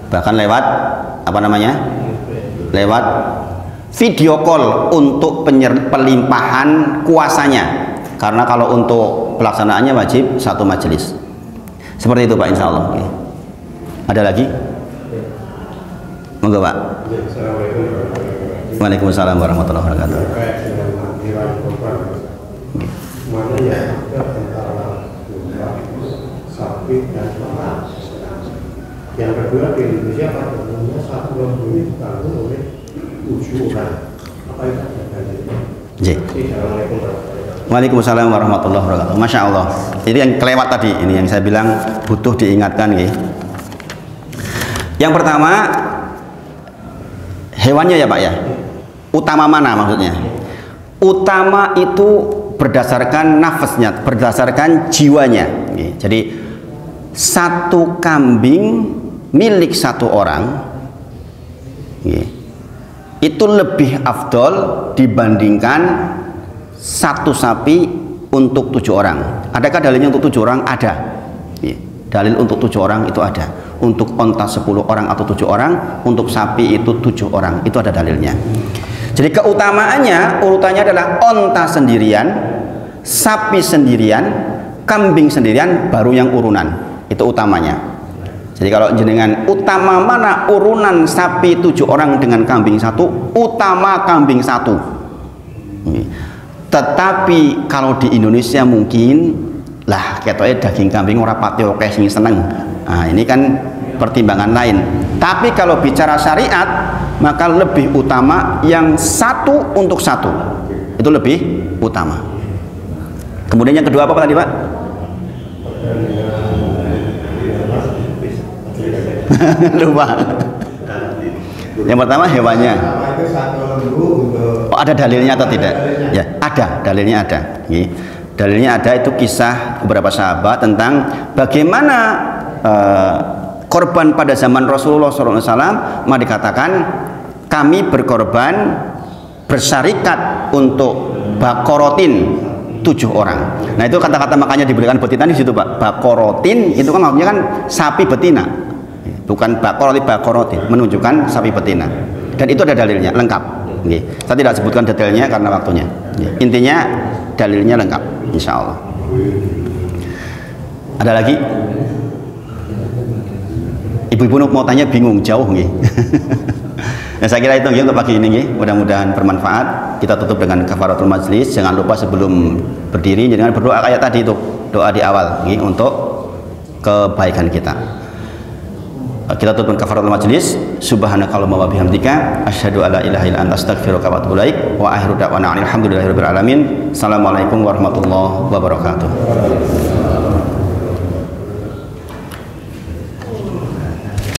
Bahkan lewat lewat video call untuk pelimpahan kuasanya. Karena kalau untuk pelaksanaannya wajib satu majelis. Seperti itu Pak, insya Allah. Ada lagi? Monggo Pak. Waalaikumsalam warahmatullahi wabarakatuh. Mana ya antara sapi dan ternak. Yang kedua di Indonesia pada umumnya satu lembu itu ditanggung oleh 7 orang. Apa itu bedanya? Assalamualaikum. Waalaikumsalam warahmatullahi wabarakatuh. Masya Allah. Itu yang kelewat tadi, ini yang saya bilang butuh diingatkan. Yang pertama, hewannya ya Pak ya. Utama mana maksudnya? Utama itu berdasarkan nafasnya, berdasarkan jiwanya. Jadi satu kambing milik satu orang itu lebih afdol dibandingkan satu sapi untuk 7 orang. Adakah dalilnya untuk 7 orang? Ada. Dalil untuk 7 orang itu ada. Untuk onta 10 orang atau 7 orang, untuk sapi itu 7 orang. Itu ada dalilnya. Jadi keutamaannya, urutannya adalah onta sendirian, sapi sendirian, kambing sendirian, baru yang urunan. Itu utamanya. Jadi kalau jenengan utama mana urunan sapi 7 orang dengan kambing 1, utama kambing 1. Tetapi kalau di Indonesia mungkin lah ketoknya daging kambing ora pati oke sing seneng. Nah, ini kan pertimbangan lain. Tapi kalau bicara syariat, maka lebih utama yang 1 untuk 1. Itu lebih utama. Kemudian yang kedua apa tadi Pak? Lupa. Yang pertama hewannya. Oh, ada dalilnya atau tidak? Ya, ada, dalilnya ada. Dalilnya ada, itu kisah beberapa sahabat tentang bagaimana korban pada zaman Rasulullah SAW. Maka dikatakan kami berkorban bersarikat untuk bakorotin 7 orang. Nah itu kata-kata makanya diberikan betina di situ Pak. Bakorotin itu kan maksudnya kan sapi betina, bukan bakorotin, menunjukkan sapi betina. Dan itu ada dalilnya lengkap. Saya tidak sebutkan detailnya karena waktunya. Intinya dalilnya lengkap, insya Allah. Ada lagi? Ibu-ibu mau tanya bingung jauh nih. Nah, saya kira itu untuk pagi ini, mudah-mudahan bermanfaat. Kita tutup dengan kafaratul majlis. Jangan lupa sebelum berdiri jangan berdoa kayak tadi itu, doa di awal untuk kebaikan kita. Kita tutup dengan kafaratul majlis. Subhanakallahumma wa bihamdika asyhadu alla ilaha illa anta astaghfiruka wa atubu ilaik. Wa akhiru da'wana alhamdulillahirabbil alamin. Assalamualaikum warahmatullahi wabarakatuh.